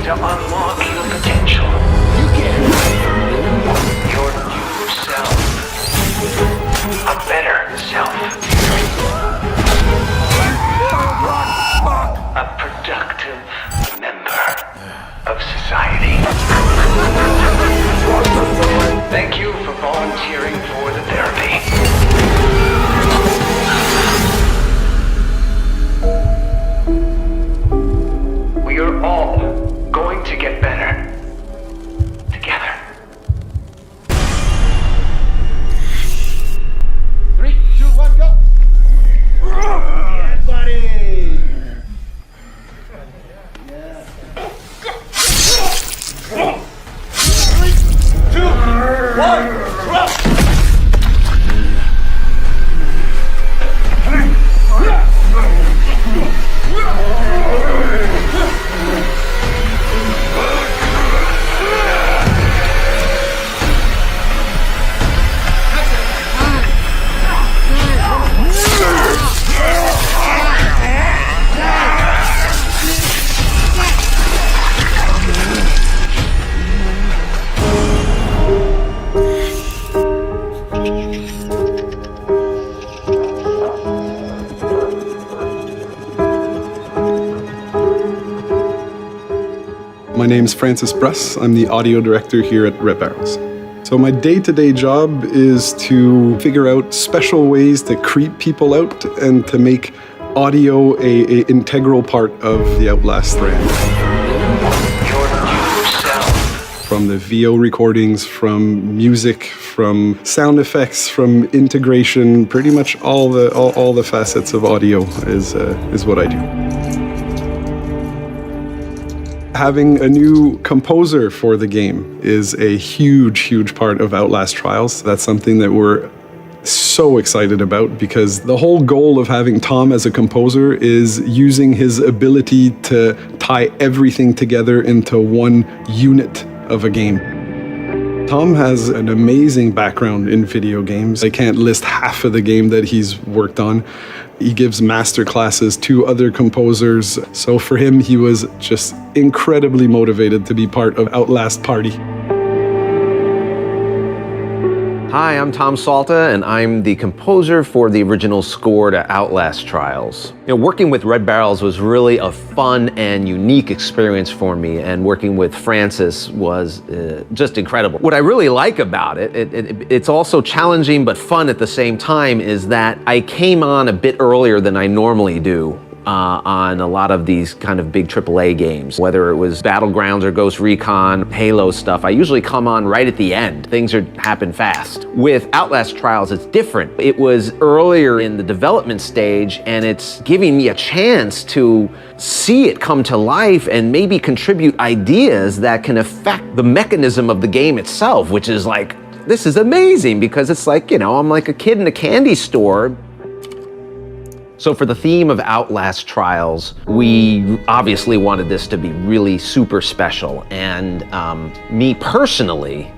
to unlock your potential. You can. Your new self. A better self. A productive member of society. Thank you for volunteering for the therapy. We are all going to get better together. 3, 2, 1, go. Yeah, buddy. Yeah. 3, 2, 1, drop. My name's Francis Bruss. I'm the audio director here at RedBarrels. So my day-to-day job is to figure out special ways to creep people out and to make audio a integral part of the Outlast brand. Your new self. From the VO recordings, from music, from sound effects, from integration, pretty much all the facets of audio is what I do. Having a new composer for the game is a huge part of Outlast Trials. That's something that we're so excited about because the whole goal of having Tom as a composer is using his ability to tie everything together into one unit of a game. Tom has an amazing background in video games. I can't list half of the game that he's worked on. He gives master classes to other composers. So for him, he was just incredibly motivated to be part of Outlast Party. Hi, I'm Tom Salta, and I'm the composer for the original score to Outlast Trials. Working with RedBarrels was really a fun and unique experience for me, and working with Francis was just incredible. What I really like about it's also challenging but fun at the same time, is that I came on a bit earlier than I normally do. On a lot of these kind of big AAA games, whether it was Battlegrounds or Ghost Recon, Halo stuff, I usually come on right at the end. Things happen fast. With Outlast Trials, it's different. It was earlier in the development stage, and it's giving me a chance to see it come to life and maybe contribute ideas that can affect the mechanism of the game itself, which is like, this is amazing, because it's like, I'm like a kid in a candy store. So for the theme of Outlast Trials, we obviously wanted this to be really super special. And me personally,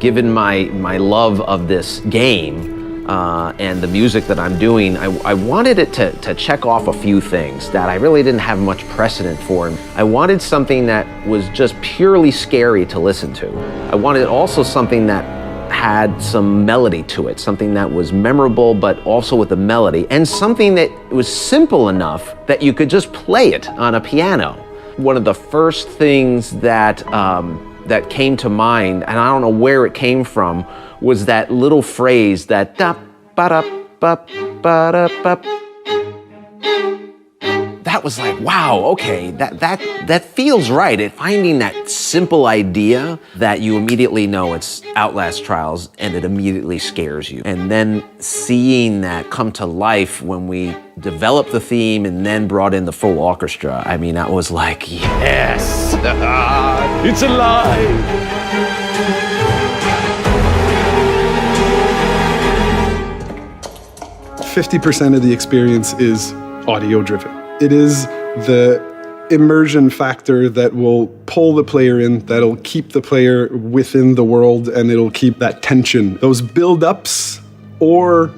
given my love of this game and the music that I'm doing, I wanted it to check off a few things that I really didn't have much precedent for. I wanted something that was just purely scary to listen to. I wanted also something that had some melody to it, something that was memorable but also with a melody, and something that was simple enough that you could just play it on a piano. One of the first things that that came to mind, and I don't know where it came from, was that little phrase, that da ba da ba ba da ba. That was like, wow, okay, that feels right. Finding that simple idea that you immediately know it's Outlast Trials and it immediately scares you. And then seeing that come to life when we developed the theme and then brought in the full orchestra, I mean, that was like, yes, it's alive. 50% of the experience is audio driven. It is the immersion factor that will pull the player in, that'll keep the player within the world, and it'll keep that tension. Those build-ups or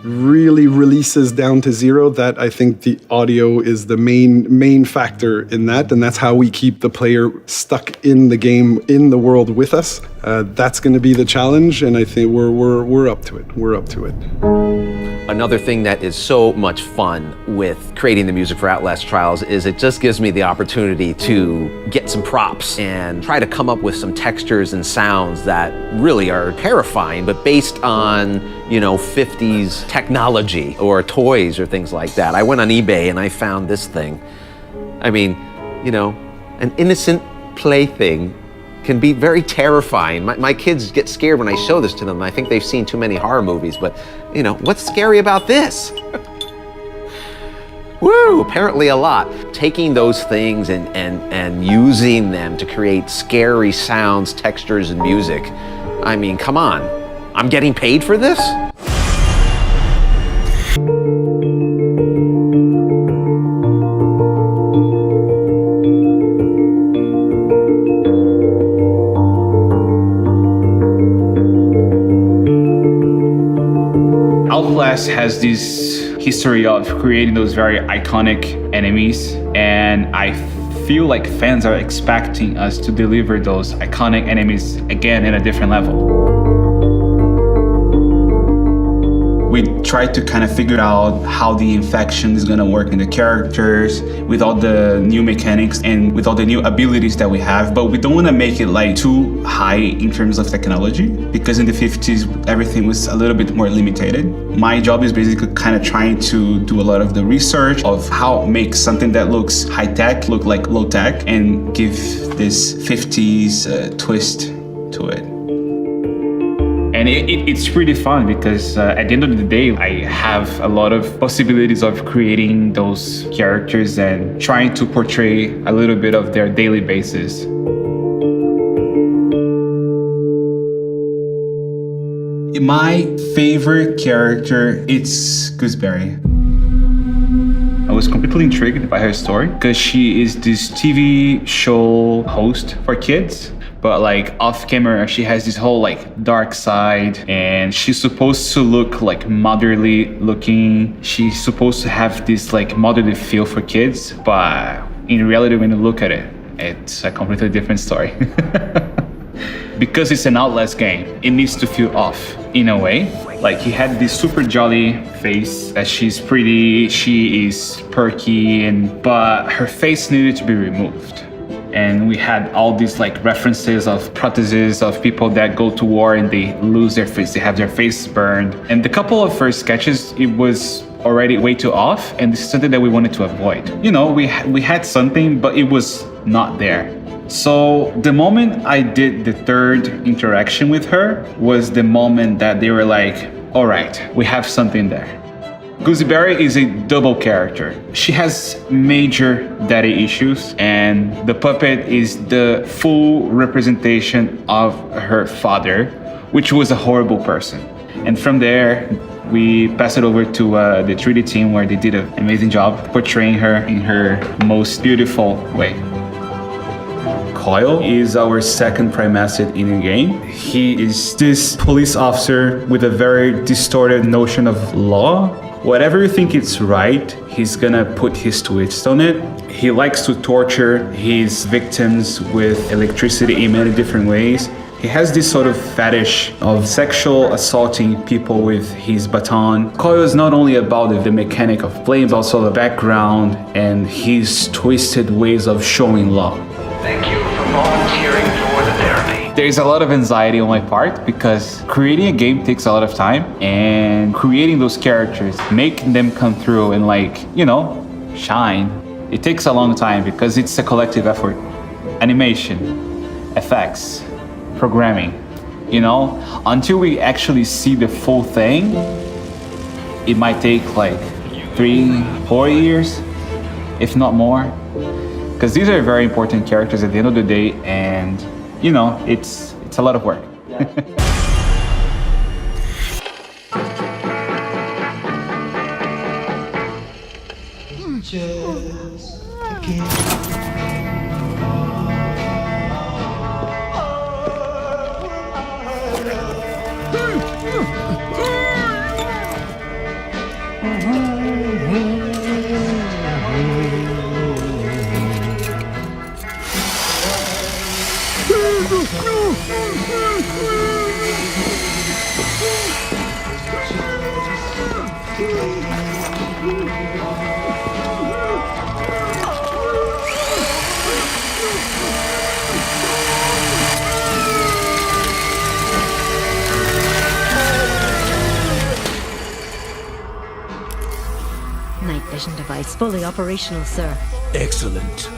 really releases down to zero, that I think the audio is the main factor in that, and that's how we keep the player stuck in the game, in the world with us. That's going to be the challenge, and I think we're up to it. We're up to it. Another thing that is so much fun with creating the music for Outlast Trials is it just gives me the opportunity to get some props and try to come up with some textures and sounds that really are terrifying, but based on, 50s technology or toys or things like that. I went on eBay and I found this thing. I mean, an innocent plaything can be very terrifying. My kids get scared when I show this to them. I think they've seen too many horror movies, but what's scary about this? Woo, apparently a lot. Taking those things and using them to create scary sounds, textures, and music. I mean, come on. I'm getting paid for this? Outlast has this history of creating those very iconic enemies, and I feel like fans are expecting us to deliver those iconic enemies again in a different level. We tried to kind of figure out how the infection is going to work in the characters with all the new mechanics and with all the new abilities that we have, but we don't want to make it like too high in terms of technology, because in the 50s everything was a little bit more limited. My job is basically kind of trying to do a lot of the research of how make something that looks high tech look like low tech and give this 50s twist to it. And it's pretty fun because at the end of the day, I have a lot of possibilities of creating those characters and trying to portray a little bit of their daily basis. My favorite character, it's Gooseberry. I was completely intrigued by her story because she is this TV show host for kids. But like off camera, she has this whole like dark side, and she's supposed to look like motherly looking. She's supposed to have this like motherly feel for kids, but in reality, when you look at it, it's a completely different story. Because it's an Outlast game, it needs to feel off in a way. Like he had this super jolly face, that she's pretty, she is perky, but her face needed to be removed. And we had all these like references of prostheses of people that go to war and they lose their face, they have their face burned. And the couple of first sketches, it was already way too off, and this is something that we wanted to avoid. We had something, but it was not there. So the moment I did the third interaction with her was the moment that they were like, all right, we have something there. Gooseberry is a double character. She has major daddy issues, and the puppet is the full representation of her father, which was a horrible person. And from there, we passed it over to the 3D team, where they did an amazing job portraying her in her most beautiful way. Coyle is our second prime asset in the game. He is this police officer with a very distorted notion of law. Whatever you think it's right, he's gonna put his twist on it. He likes to torture his victims with electricity in many different ways. He has this sort of fetish of sexual assaulting people with his baton. Coyle is not only about the mechanic of playing, but also the background and his twisted ways of showing law. Thank you for volunteering for the therapy. There's a lot of anxiety on my part because creating a game takes a lot of time, and creating those characters, making them come through and shine, it takes a long time because it's a collective effort. Animation, effects, programming, until we actually see the full thing, it might take like 3-4 years, if not more. Because these are very important characters at the end of the day, and it's a lot of work. Night vision device fully operational, sir. Excellent.